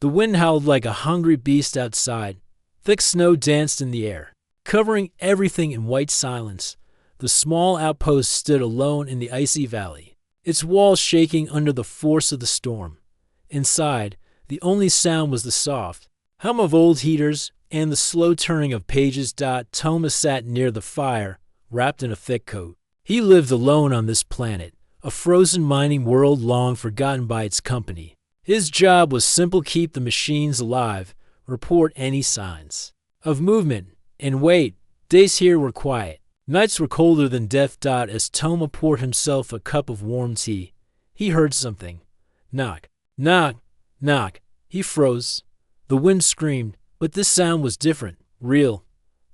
The wind howled like a hungry beast outside. Thick snow danced in the air, covering everything in white silence. The small outpost stood alone in the icy valley, its walls shaking under the force of the storm. Inside, the only sound was the soft hum of old heaters and the slow turning of pages. Thomas sat near the fire, wrapped in a thick coat. He lived alone on this planet, a frozen mining world long forgotten by its company. His job was simple: keep the machines alive, report any signs of movement, and wait. Days here were quiet. Nights were colder than death. As Toma poured himself a cup of warm tea, he heard something. Knock, knock, knock. He froze. The wind screamed, but this sound was different, real,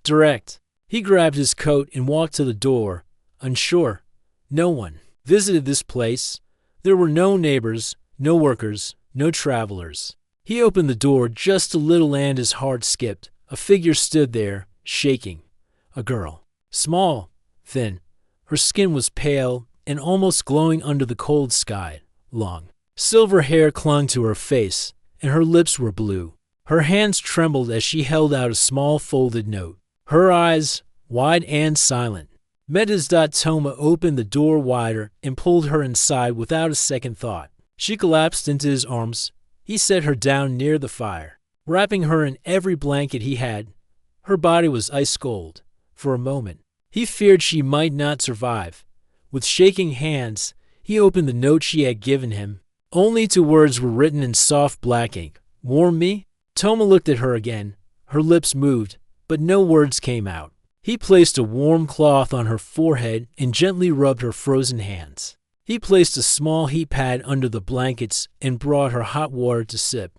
direct. He grabbed his coat and walked to the door, unsure. No one visited this place. There were no neighbors, no workers, no travelers. He opened the door just a little and his heart skipped. A figure stood there, shaking. A girl. Small, thin. Her skin was pale and almost glowing under the cold sky. Long, silver hair clung to her face, and her lips were blue. Her hands trembled as she held out a small folded note. Her eyes, wide and silent, met his. Toma opened the door wider and pulled her inside without a second thought. She collapsed into his arms. He set her down near the fire, wrapping her in every blanket he had. Her body was ice cold. For a moment, he feared she might not survive. With shaking hands, he opened the note she had given him. Only 2 words were written in soft black ink. Warm me? Toma looked at her again. Her lips moved, but no words came out. He placed a warm cloth on her forehead and gently rubbed her frozen hands. He placed a small heat pad under the blankets and brought her hot water to sip.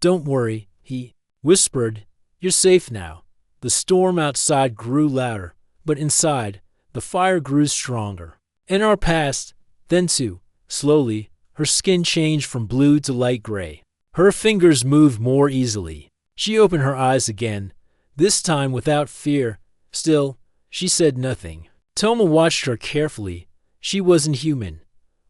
Don't worry, he whispered. You're safe now. The storm outside grew louder, but inside, the fire grew stronger. An hour passed, then 2. Slowly, her skin changed from blue to light gray. Her fingers moved more easily. She opened her eyes again, this time without fear. Still, she said nothing. Toma watched her carefully. She wasn't human.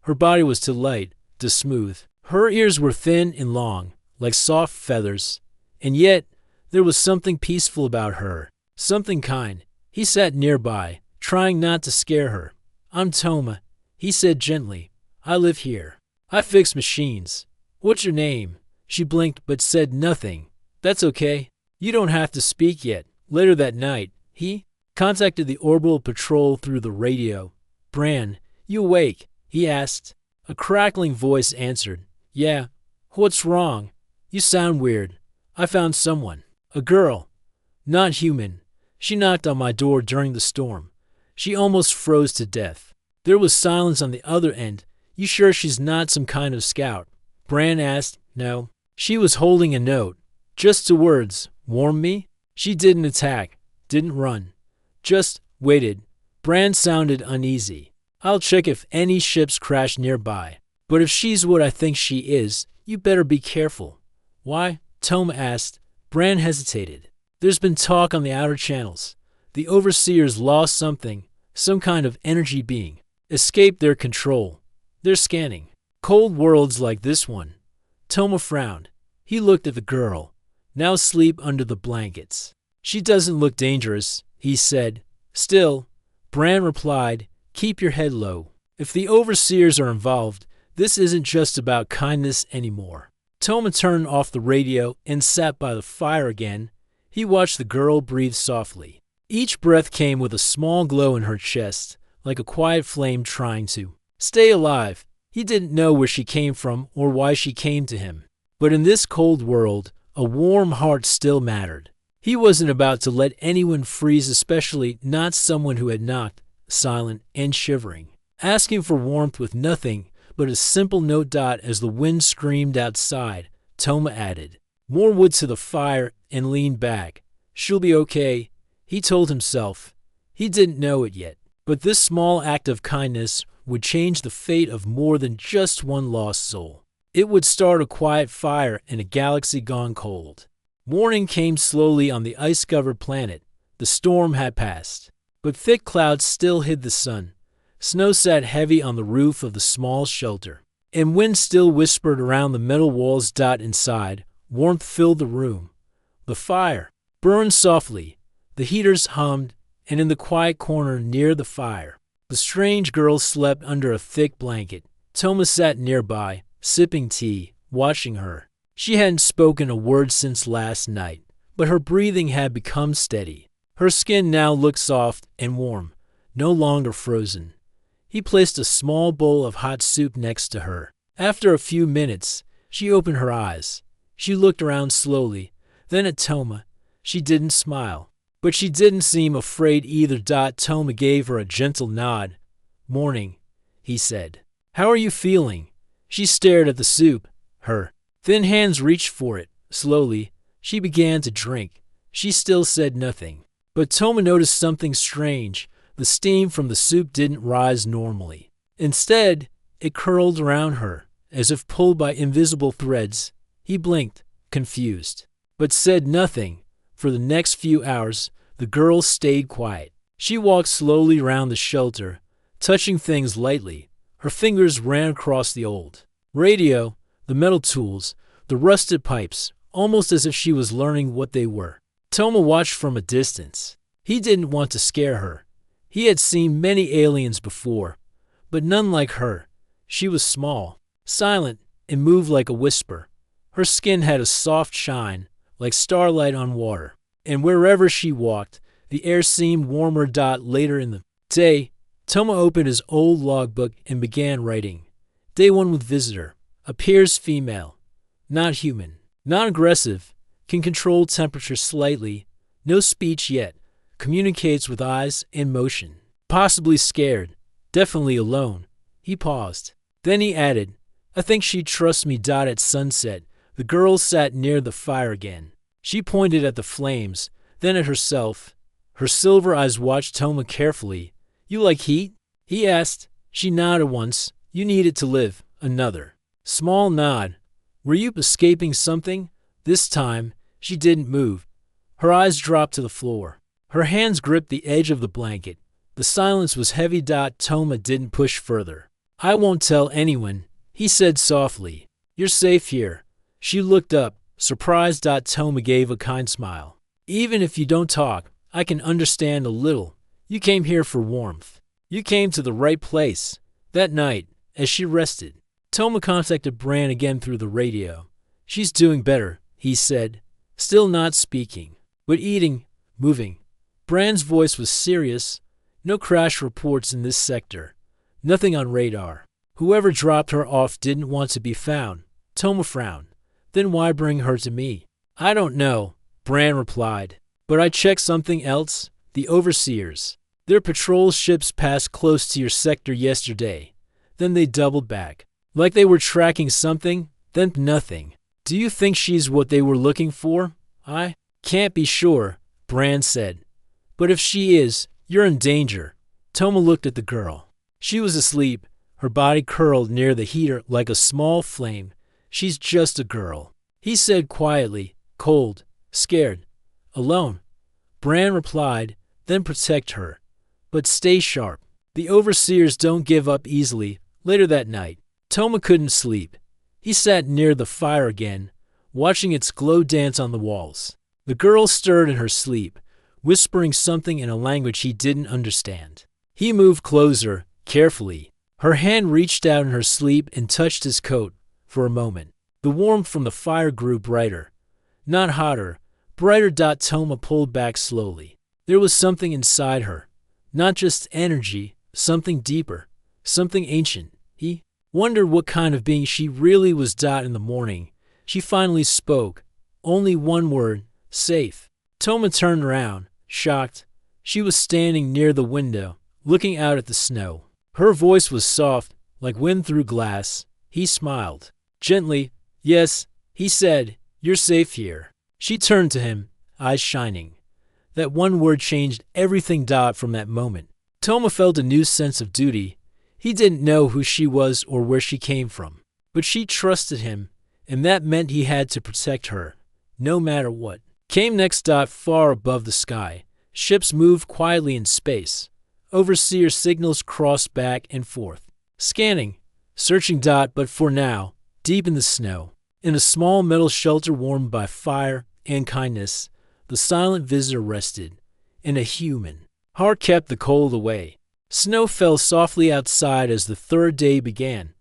Her body was too light, too smooth. Her ears were thin and long, like soft feathers, and yet there was something peaceful about her, something kind. He sat nearby, trying not to scare her. I'm Toma, he said gently. I live here. I fix machines. What's your name? She blinked but said nothing. That's okay. You don't have to speak yet. Later that night, he contacted the orbital patrol through the radio. Bran, you awake? He asked. A crackling voice answered. Yeah. What's wrong? You sound weird. I found someone. A girl. Not human. She knocked on my door during the storm. She almost froze to death. There was silence on the other end. You sure she's not some kind of scout? Bran asked. No. She was holding a note. Just 2 words. Warm me? She didn't attack. Didn't run. Just waited. Bran sounded uneasy. I'll check if any ships crash nearby. But if she's what I think she is, you better be careful. Why? Toma asked. Bran hesitated. There's been talk on the outer channels. The overseers lost something, some kind of energy being. Escaped their control. They're scanning. Cold worlds like this one. Toma frowned. He looked at the girl, now asleep under the blankets. She doesn't look dangerous, he said. Still, Bran replied, keep your head low. If the overseers are involved, this isn't just about kindness anymore. Toma turned off the radio and sat by the fire again. He watched the girl breathe softly. Each breath came with a small glow in her chest, like a quiet flame trying to stay alive. He didn't know where she came from or why she came to him. But in this cold world, a warm heart still mattered. He wasn't about to let anyone freeze, especially not someone who had knocked, silent and shivering, asking for warmth with nothing but a simple note. As the wind screamed outside, Toma added more wood to the fire and leaned back. She'll be okay, he told himself. He didn't know it yet, but this small act of kindness would change the fate of more than just one lost soul. It would start a quiet fire in a galaxy gone cold. Morning came slowly on the ice-covered planet. The storm had passed, but thick clouds still hid the sun. Snow sat heavy on the roof of the small shelter, and wind still whispered around the metal walls. Inside, Warmth filled the room. The fire burned softly. The heaters hummed, and in the quiet corner near the fire, the strange girl slept under a thick blanket. Toma sat nearby, sipping tea, watching her. She hadn't spoken a word since last night, but her breathing had become steady. Her skin now looked soft and warm, no longer frozen. He placed a small bowl of hot soup next to her. After a few minutes, she opened her eyes. She looked around slowly, then at Toma. She didn't smile, but she didn't seem afraid either. Toma gave her a gentle nod. "Morning," he said. "How are you feeling?" She stared at the soup. Her thin hands reached for it. Slowly, she began to drink. She still said nothing. But Toma noticed something strange. The steam from the soup didn't rise normally. Instead, it curled around her, as if pulled by invisible threads. He blinked, confused, but said nothing. For the next few hours, the girl stayed quiet. She walked slowly around the shelter, touching things lightly. Her fingers ran across the old radio, the metal tools, the rusted pipes, almost as if she was learning what they were. Toma watched from a distance. He didn't want to scare her. He had seen many aliens before, but none like her. She was small, silent, and moved like a whisper. Her skin had a soft shine, like starlight on water, and wherever she walked, the air seemed warmer. Later in the day, Toma opened his old logbook and began writing. Day 1 with visitor. Appears female. Not human. Not aggressive. Can control temperature slightly. No speech yet. Communicates with eyes and motion. Possibly scared. Definitely alone. He paused. Then he added, I think she'd trust me. At sunset, the girl sat near the fire again. She pointed at the flames, then at herself. Her silver eyes watched Toma carefully. You like heat? He asked. She nodded once. You need it to live. Another small nod. Were you escaping something? This time, she didn't move. Her eyes dropped to the floor. Her hands gripped the edge of the blanket. The silence was heavy. Toma didn't push further. I won't tell anyone, he said softly. You're safe here. She looked up, surprised. Toma gave a kind smile. Even if you don't talk, I can understand a little. You came here for warmth. You came to the right place. That night, as she rested, Toma contacted Bran again through the radio. She's doing better, he said, still not speaking, but eating, moving. Bran's voice was serious. No crash reports in this sector. Nothing on radar. Whoever dropped her off didn't want to be found. Toma frowned. Then why bring her to me? I don't know, Bran replied. But I checked something else. The overseers. Their patrol ships passed close to your sector yesterday. Then they doubled back. Like they were tracking something, then nothing. Do you think she's what they were looking for? I can't be sure, Bran said. But if she is, you're in danger. Toma looked at the girl. She was asleep, her body curled near the heater like a small flame. She's just a girl, he said quietly, cold, scared, alone. Bran replied, then protect her. But stay sharp. The overseers don't give up easily. Later that night, Toma couldn't sleep. He sat near the fire again, watching its glow dance on the walls. The girl stirred in her sleep, whispering something in a language he didn't understand. He moved closer, carefully. Her hand reached out in her sleep and touched his coat. For a moment, the warmth from the fire grew brighter. Not hotter, brighter. Toma pulled back slowly. There was something inside her. Not just energy, something deeper, something ancient. He wondered what kind of being she really was. In the morning, she finally spoke. Only one word, safe. Toma turned around, shocked. She was standing near the window, looking out at the snow. Her voice was soft, like wind through glass. He smiled. Gently, yes, he said, you're safe here. She turned to him, eyes shining. That one word changed everything. From that moment, Toma felt a new sense of duty. He didn't know who she was or where she came from, but she trusted him, and that meant he had to protect her, no matter what came next. Far above the sky, ships moved quietly in space. Overseer signals crossed back and forth, scanning, searching. But for now, deep in the snow, In a small metal shelter warmed by fire and kindness, the silent visitor rested, and a human heart kept the cold away. Snow fell softly outside as the third day began.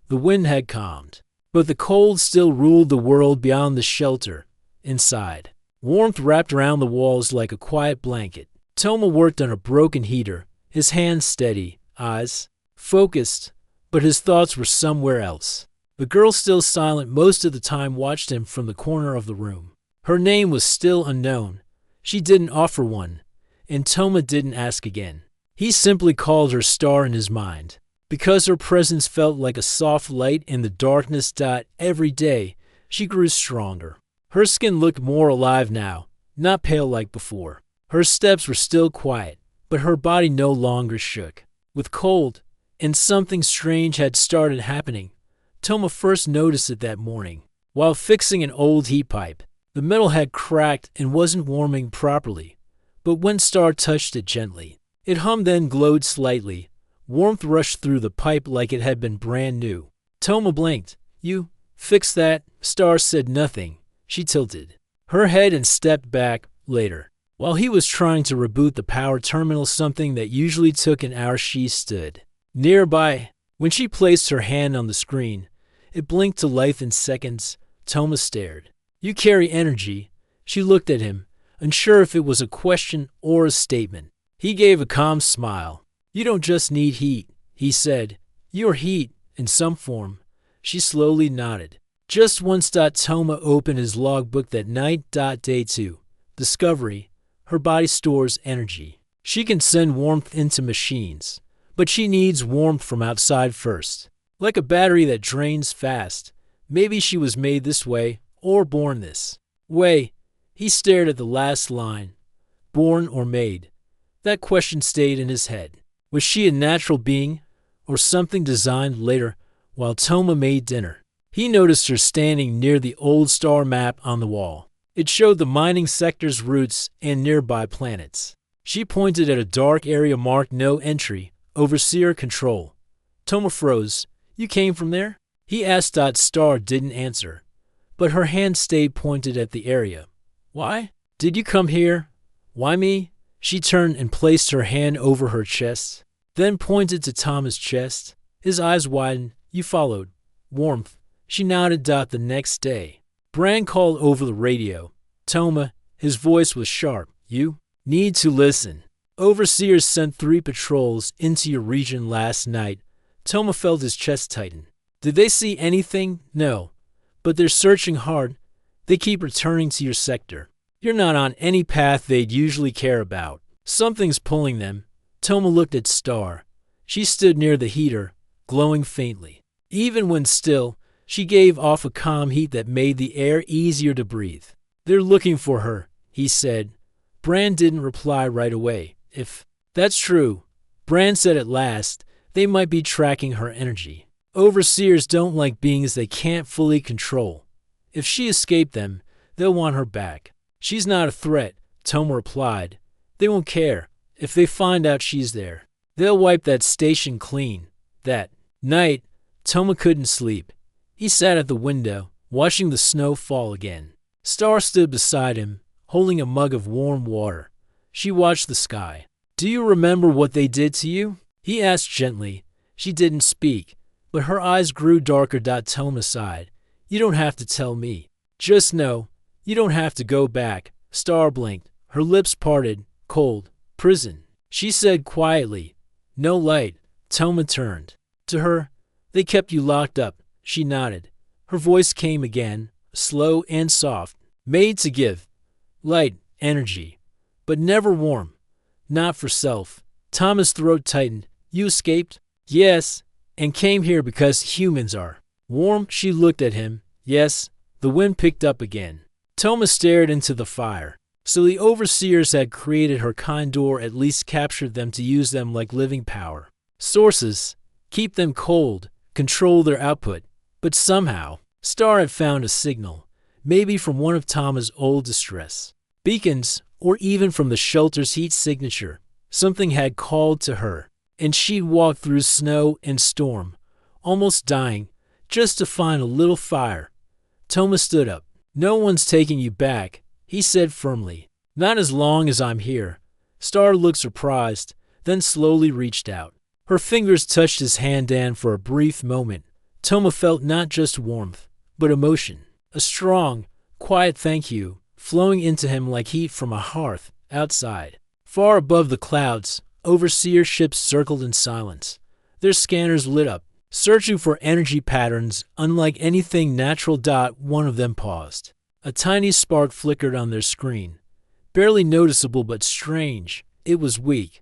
The wind had calmed, but the cold still ruled the world beyond the shelter. Inside, warmth wrapped around the walls like a quiet blanket. Toma worked on a broken heater, his hands steady, eyes focused, but his thoughts were somewhere else. The girl, still silent most of the time, watched him from the corner of the room. Her name was still unknown. She didn't offer one, and Toma didn't ask again. He simply called her Star in his mind, because her presence felt like a soft light in the darkness. Every day, she grew stronger. Her skin looked more alive now, not pale like before. Her steps were still quiet, but her body no longer shook with cold, and something strange had started happening. Toma first noticed it that morning. While fixing an old heat pipe, the metal had cracked and wasn't warming properly. But when Star touched it gently, it hummed and glowed slightly. Warmth rushed through the pipe like it had been brand new. Toma blinked. "You fixed that?" Star said nothing. She tilted her head and stepped back. Later, while he was trying to reboot the power terminal, something that usually took an hour, she stood nearby. When she placed her hand on the screen, it blinked to life in seconds. Toma stared. "You carry energy." She looked at him, unsure if it was a question or a statement. He gave a calm smile. "You don't just need heat," he said. "You're heat, in some form." She slowly nodded. Just once. Toma opened his logbook that night. Day 2. Discovery. Her body stores energy. She can send warmth into machines, but she needs warmth from outside first. Like a battery that drains fast. Maybe she was made this way, or born this way. He stared at the last line. Born or made? That question stayed in his head. Was she a natural being, or something designed later while Toma made dinner? He noticed her standing near the old star map on the wall. It showed the mining sector's routes and nearby planets. She pointed at a dark area marked "No Entry, Overseer Control." Toma froze. "You came from there?" he asked. Star didn't answer, but her hand stayed pointed at the area. "Why? Did you come here?" "Why me?" She turned and placed her hand over her chest, then pointed to Toma's chest. His eyes widened. "You followed warmth." She nodded. The next day, Bran called over the radio. "Toma," his voice was sharp, "you need to listen. Overseers sent 3 patrols into your region last night." Toma felt his chest tighten. "Did they see anything?" "No, but they're searching hard. They keep returning to your sector. You're not on any path they'd usually care about. Something's pulling them." Toma looked at Star. She stood near the heater, glowing faintly. Even when still, she gave off a calm heat that made the air easier to breathe. "They're looking for her," he said. Bran didn't reply right away. "If that's true," Bran said at last, "they might be tracking her energy. Overseers don't like beings they can't fully control. If she escaped them, they'll want her back." "She's not a threat," Toma replied. "They won't care. If they find out she's there, they'll wipe that station clean." That night, Toma couldn't sleep. He sat at the window, watching the snow fall again. Star stood beside him, holding a mug of warm water. She watched the sky. "Do you remember what they did to you?" he asked gently. She didn't speak, but her eyes grew darker. Toma sighed. "You don't have to tell me. Just know, you don't have to go back." Star blinked. Her lips parted. "Cold. Prison," she said quietly. "No light." Toma turned to her. "They kept you locked up." She nodded. Her voice came again, slow and soft. "Made to give light, energy, but never warm. Not for self." Toma's throat tightened. "You escaped?" "Yes, and came here because humans are warm." She looked at him. "Yes." The wind picked up again. Toma stared into the fire. So the overseers had created her kind, or at least captured them to use them like living power sources, keep them cold, control their output. But somehow, Star had found a signal, maybe from one of Toma's old distress beacons, or even from the shelter's heat signature. Something had called to her, and she'd walked through snow and storm, almost dying, just to find a little fire. Toma stood up. No one's taking you back, he said firmly. Not as long as I'm here. Star looked surprised, then slowly reached out. Her fingers touched his hand, and for a brief moment, Toma felt not just warmth, but emotion. A strong, quiet thank you, flowing into him like heat from a hearth outside. Far above the clouds, overseer ships circled in silence. Their scanners lit up, searching for energy patterns unlike anything natural. One of them paused. A tiny spark flickered on their screen. Barely noticeable but strange. It was weak,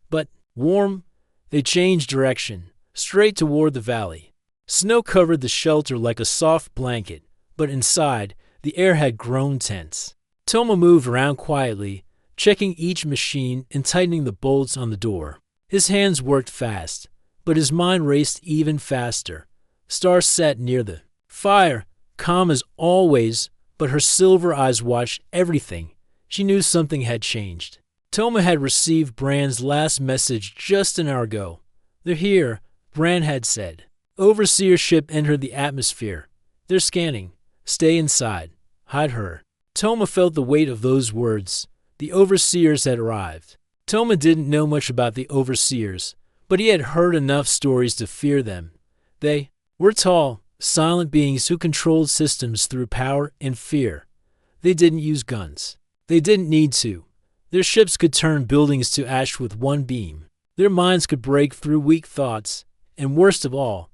but warm. They changed direction, straight toward the valley. Snow covered the shelter like a soft blanket, but inside, the air had grown tense. Toma moved around quietly, checking each machine and tightening the bolts on the door. His hands worked fast, but his mind raced even faster. Star sat near the fire, calm as always, but her silver eyes watched everything. She knew something had changed. Toma had received Brand's last message just an hour ago. They're here, Brand had said. Overseer ship entered the atmosphere. They're scanning. Stay inside. Hide her. Toma felt the weight of those words. The overseers had arrived. Toma didn't know much about the overseers, but he had heard enough stories to fear them. They were tall, silent beings who controlled systems through power and fear. They didn't use guns. They didn't need to. Their ships could turn buildings to ash with one beam. Their minds could break through weak thoughts, and worst of all,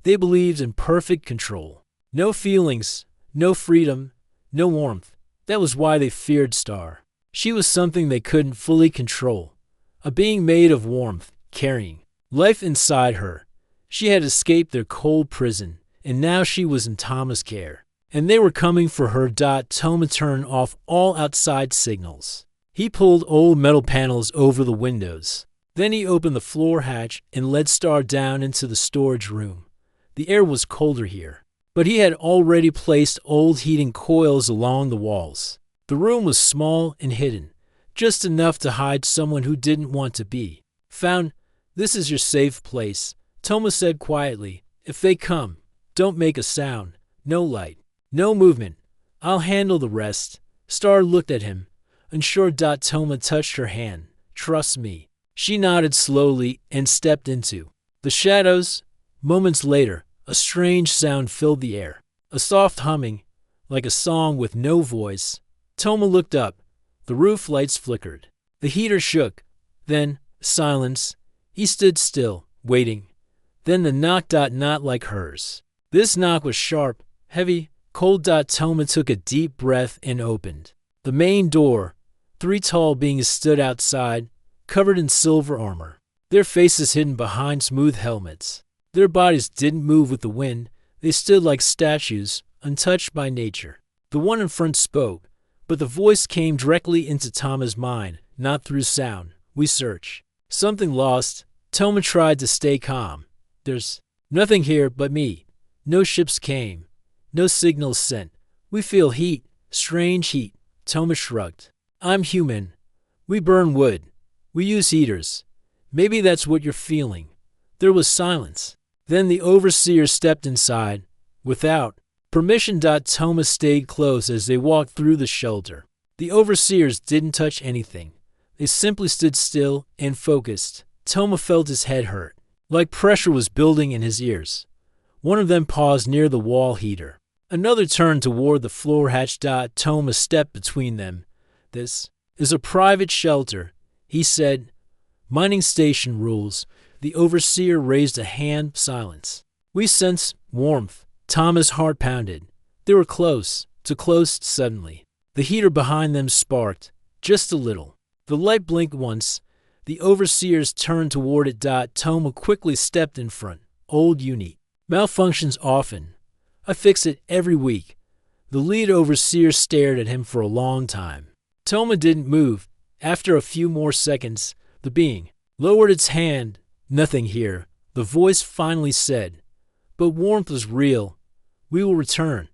they believed in perfect control. No feelings, no freedom, no warmth. That was why they feared Star. She was something they couldn't fully control, a being made of warmth, carrying life inside her. She had escaped their cold prison, and now she was in Toma's care. And they were coming for her. Toma turned off all outside signals. He pulled old metal panels over the windows. Then he opened the floor hatch and led Star down into the storage room. The air was colder here, but he had already placed old heating coils along the walls. The room was small and hidden, just enough to hide someone who didn't want to be found. This is your safe place, Toma said quietly. If they come, don't make a sound. No light, no movement. I'll handle the rest. Star looked at him, unsure. Toma touched her hand. Trust me. She nodded slowly and stepped into the shadows. Moments later, a strange sound filled the air, a soft humming, like a song with no voice. Toma looked up. The roof lights flickered. The heater shook. Then, silence. He stood still, waiting. Then the knock. Not like hers. This knock was sharp, heavy, cold. Toma took a deep breath and opened the main door. 3 tall beings stood outside, covered in silver armor, their faces hidden behind smooth helmets. Their bodies didn't move with the wind. They stood like statues, untouched by nature. The one in front spoke, but the voice came directly into Toma's mind, not through sound. We search. Something lost. Toma tried to stay calm. There's nothing here but me. No ships came. No signals sent. We feel heat. Strange heat. Toma shrugged. I'm human. We burn wood. We use heaters. Maybe that's what you're feeling. There was silence. Then the overseer stepped inside, without permission. Toma stayed close as they walked through the shelter. The overseers didn't touch anything. They simply stood still and focused. Toma felt his head hurt, like pressure was building in his ears. One of them paused near the wall heater. Another turned toward the floor hatch. Toma stepped between them. This is a private shelter, he said. Mining station rules. The overseer raised a hand. Silence. We sense warmth. Toma's heart pounded. They were close, too close suddenly. The heater behind them sparked, just a little. The light blinked once. The overseers turned toward it. Toma quickly stepped in front. Old unit. Malfunctions often. I fix it every week. The lead overseer stared at him for a long time. Toma didn't move. After a few more seconds, the being lowered its hand. Nothing here, the voice finally said. But warmth was real. We will return.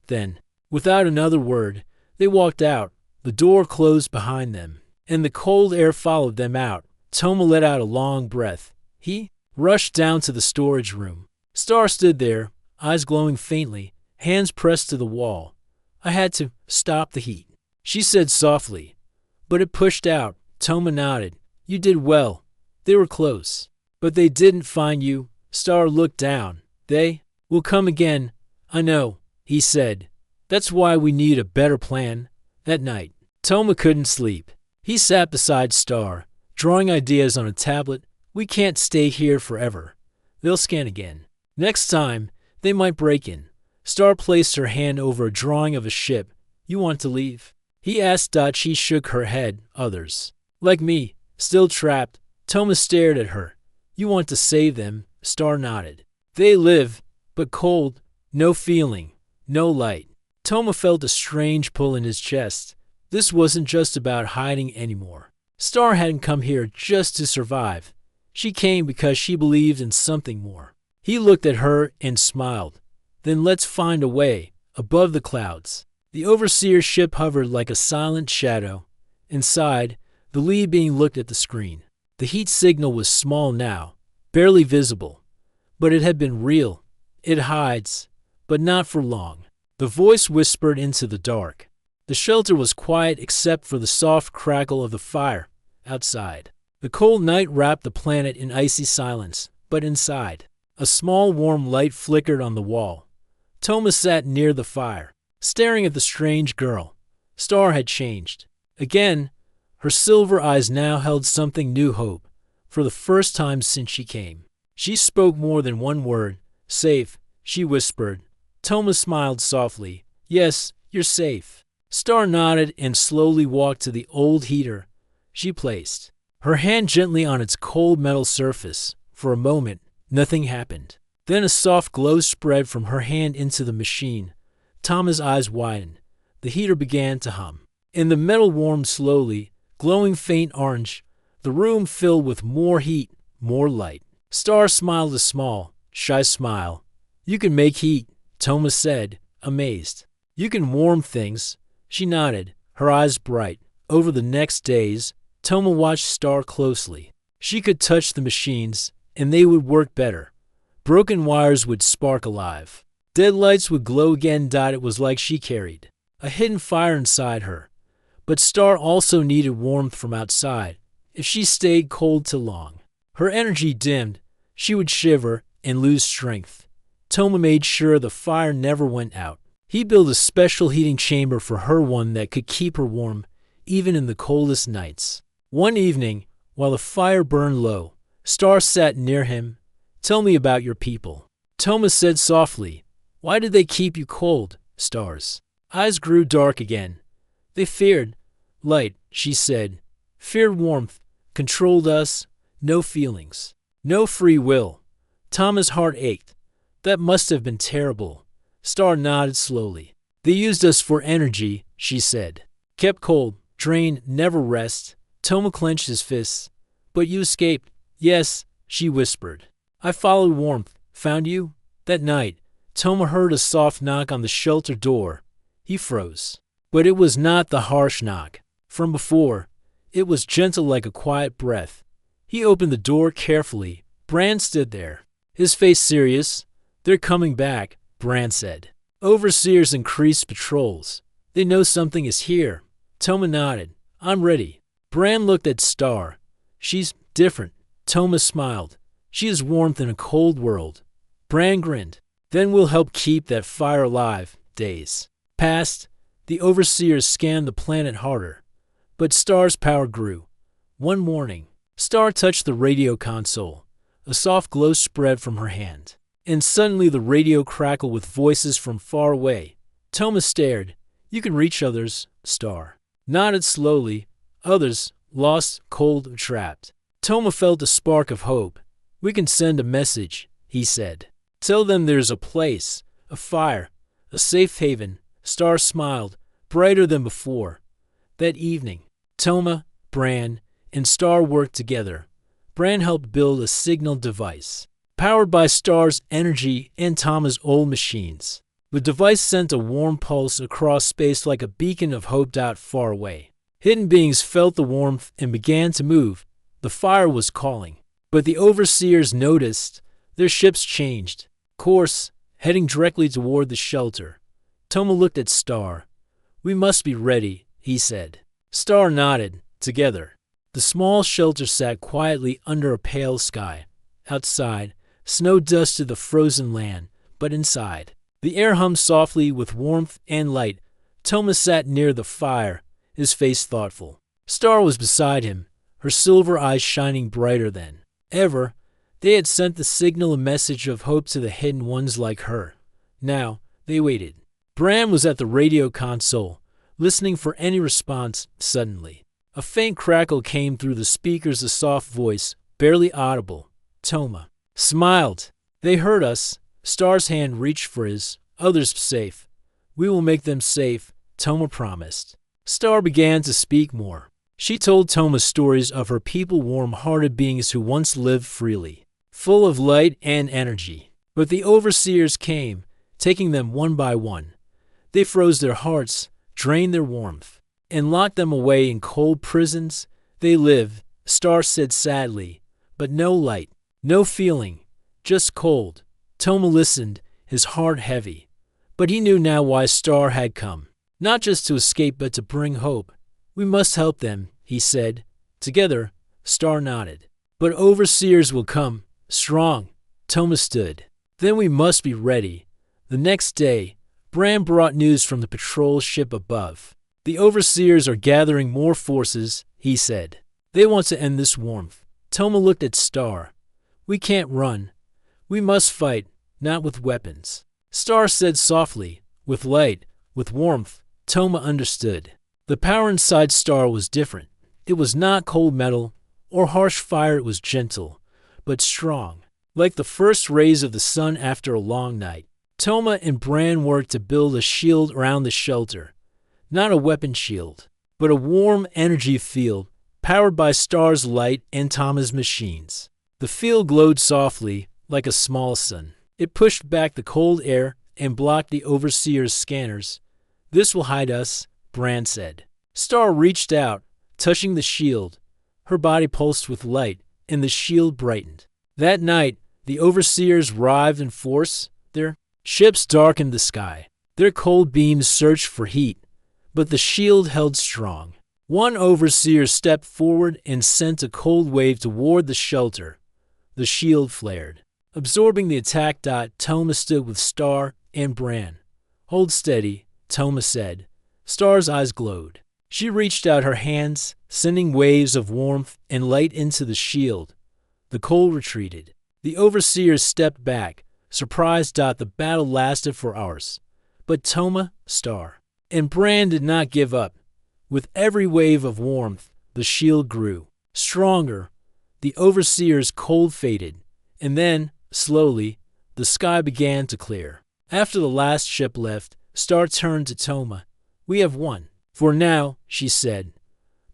Then, without another word, they walked out. The door closed behind them, and the cold air followed them out. Toma let out a long breath. He rushed down to the storage room. Star stood there, eyes glowing faintly, hands pressed to the wall. I had to stop the heat, she said softly. But it pushed out. Toma nodded. You did well. They were close. But they didn't find you. Star looked down. They will come again. I know, he said. That's why we need a better plan. That night, Toma couldn't sleep. He sat beside Star, drawing ideas on a tablet. We can't stay here forever. They'll scan again. Next time, they might break in. Star placed her hand over a drawing of a ship. You want to leave? He asked. She shook her head. Others, like me, still trapped. Toma stared at her. You want to save them? Star nodded. They live, but cold, no feeling, no light. Toma felt a strange pull in his chest. This wasn't just about hiding anymore. Star hadn't come here just to survive. She came because she believed in something more. He looked at her and smiled. Then let's find a way. Above the clouds, the overseer's ship hovered like a silent shadow. Inside, the lead being looked at the screen. The heat signal was small now, barely visible. But it had been real. It hides, but not for long. The voice whispered into the dark. The shelter was quiet except for the soft crackle of the fire outside. The cold night wrapped the planet in icy silence, but inside, a small warm light flickered on the wall. Toma sat near the fire, staring at the strange girl. Star had changed. Again, her silver eyes now held something new hope. For the first time since she came, she spoke more than one word. Safe, she whispered. Toma smiled softly. Yes, you're safe. Star nodded and slowly walked to the old heater. She placed her hand gently on its cold metal surface. For a moment, nothing happened. Then a soft glow spread from her hand into the machine. Toma's eyes widened. The heater began to hum. And the metal warmed slowly, glowing faint orange. The room filled with more heat, more light. Star smiled a small, shy smile. You can make heat, Toma said, amazed. You can warm things. She nodded, her eyes bright. Over the next days, Toma watched Star closely. She could touch the machines, and they would work better. Broken wires would spark alive. Dead lights would glow again. It was like she carried a hidden fire inside her. But Star also needed warmth from outside. If she stayed cold too long, her energy dimmed. She would shiver and lose strength. Toma made sure the fire never went out. He built a special heating chamber for her, one that could keep her warm, even in the coldest nights. One evening, while the fire burned low, Star sat near him. Tell me about your people, Toma said softly. Why did they keep you cold? Star's eyes grew dark again. They feared light, she said. Feared warmth, controlled us. No feelings, no free will. Toma's heart ached. That must have been terrible. Star nodded slowly. They used us for energy, she said. Kept cold, drained, never rest. Toma clenched his fists. But you escaped. Yes, she whispered. I followed warmth. Found you? That night, Toma heard a soft knock on the shelter door. He froze. But it was not the harsh knock from before. It was gentle like a quiet breath. He opened the door carefully. Bran stood there, his face serious. They're coming back, Bran said. Overseers increased patrols. They know something is here. Toma nodded. I'm ready. Bran looked at Star. She's different. Toma smiled. She is warmth in a cold world. Bran grinned. Then we'll help keep that fire alive. Days passed. The overseers scanned the planet harder. But Star's power grew. One morning, Star touched the radio console. A soft glow spread from her hand. And suddenly the radio crackled with voices from far away. Toma stared. You can reach others, Star nodded slowly. Others, lost, cold, trapped. Toma felt a spark of hope. We can send a message, he said. Tell them there's a place, a fire, a safe haven. Star smiled, brighter than before. That evening, Toma, Bran, and Star worked together. Bran helped build a signal device, powered by Star's energy and Toma's old machines. The device sent a warm pulse across space like a beacon of hope. Far away, hidden beings felt the warmth and began to move. The fire was calling. But the overseers noticed. Their ships changed course, heading directly toward the shelter. Toma looked at Star. "We must be ready," he said. Star nodded. Together, the small shelter sat quietly under a pale sky. Outside, snow dusted the frozen land, but inside, the air hummed softly with warmth and light. Toma sat near the fire, his face thoughtful. Star was beside him, her silver eyes shining brighter than ever. They had sent the signal, a message of hope to the hidden ones like her. Now, they waited. Bran was at the radio console, listening for any response. Suddenly, a faint crackle came through the speakers, a soft voice, barely audible. Toma smiled. "They heard us." Star's hand reached for his. "Others safe. We will make them safe," Toma promised. Star began to speak more. She told Toma stories of her people, warm-hearted beings who once lived freely, full of light and energy. But the overseers came, taking them one by one. They froze their hearts, drained their warmth, and locked them away in cold prisons. They lived, Star said sadly, but no light, no feeling, just cold. Toma listened, his heart heavy. But he knew now why Star had come. Not just to escape, but to bring hope. "We must help them," he said. Together, Star nodded. "But overseers will come, strong." Toma stood. "Then we must be ready." The next day, Bran brought news from the patrol ship above. "The overseers are gathering more forces," he said. "They want to end this warmth." Toma looked at Star. "We can't run. We must fight, not with weapons." Star said softly, "With light, with warmth." Toma understood. The power inside Star was different. It was not cold metal or harsh fire. It was gentle, but strong, like the first rays of the sun after a long night. Toma and Bran worked to build a shield around the shelter. Not a weapon shield, but a warm energy field, powered by Star's light and Toma's machines. The field glowed softly, like a small sun. It pushed back the cold air and blocked the overseer's scanners. "This will hide us," Bran said. Star reached out, touching the shield. Her body pulsed with light, and the shield brightened. That night, the overseers arrived in force. Their ships darkened the sky. Their cold beams searched for heat, but the shield held strong. One overseer stepped forward and sent a cold wave toward the shelter. The shield flared, absorbing the attack. Toma stood with Star and Bran. "Hold steady," Toma said. Star's eyes glowed. She reached out her hands, sending waves of warmth and light into the shield. The cold retreated. The overseers stepped back, surprised. The battle lasted for hours. But Toma, Star, and Bran did not give up. With every wave of warmth, the shield grew stronger. The overseer's cold faded, and then, slowly, the sky began to clear. After the last ship left, Star turned to Toma. "We have won. For now," she said.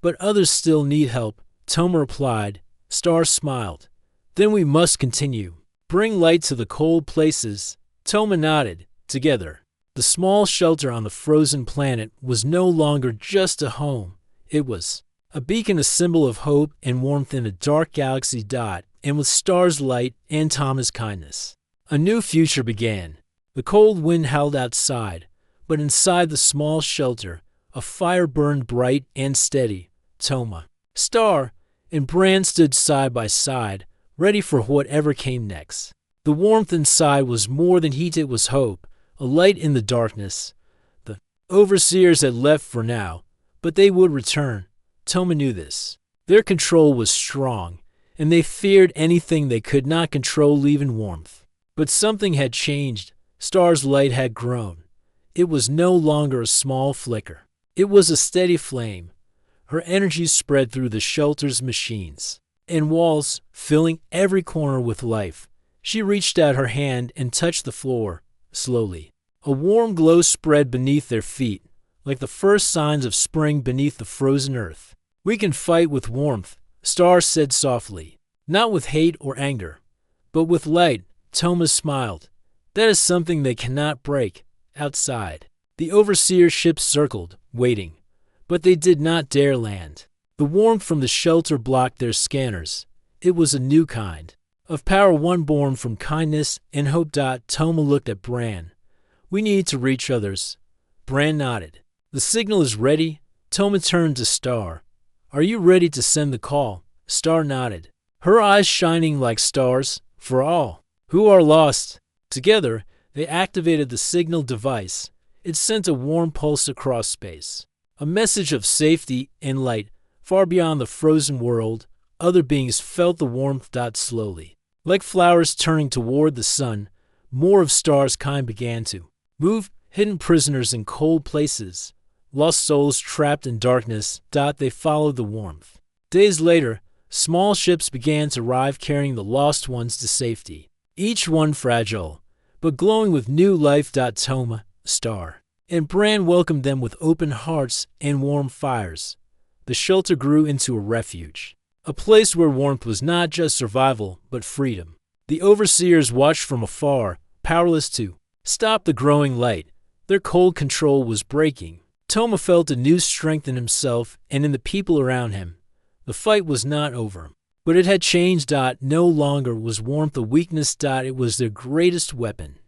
"But others still need help," Toma replied. Star smiled. "Then we must continue. Bring light to the cold places." Toma nodded. Together, the small shelter on the frozen planet was no longer just a home. It was a beacon, a symbol of hope and warmth in a dark galaxy. And with Star's light and Toma's kindness, a new future began. The cold wind howled outside, but inside the small shelter, a fire burned bright and steady. Toma, Star, and Bran stood side by side, ready for whatever came next. The warmth inside was more than heat, it was hope, a light in the darkness. The overseers had left for now, but they would return. Toma knew this. Their control was strong, and they feared anything they could not control, even warmth. But something had changed. Star's light had grown. It was no longer a small flicker. It was a steady flame. Her energy spread through the shelter's machines and walls, filling every corner with life. She reached out her hand and touched the floor, slowly. A warm glow spread beneath their feet, like the first signs of spring beneath the frozen earth. "We can fight with warmth," Star said softly. "Not with hate or anger, but with light." Toma smiled. "That is something they cannot break." Outside, the overseer ships circled, waiting, but they did not dare land. The warmth from the shelter blocked their scanners. It was a new kind of power one born from kindness and hope. Toma looked at Bran. We need to reach others. Bran nodded. The signal is ready. Toma turned to Star. Are you ready to send the call? Star nodded, her eyes shining like stars, for all who are lost. Together, they activated the signal device. It sent a warm pulse across space, a message of safety and light. Far beyond the frozen world, other beings felt the warmth. Slowly, like flowers turning toward the sun, more of Star's kind began to move, hidden prisoners in cold places, lost souls trapped in darkness. They followed the warmth. Days later, small ships began to arrive carrying the lost ones to safety, each one fragile, but glowing with new life. Toma, Star, and Bran welcomed them with open hearts and warm fires. The shelter grew into a refuge, a place where warmth was not just survival, but freedom. The overseers watched from afar, powerless to stop the growing light. Their cold control was breaking. Toma felt a new strength in himself and in the people around him. The fight was not over, but it had changed. No longer was warmth a weakness. It was their greatest weapon.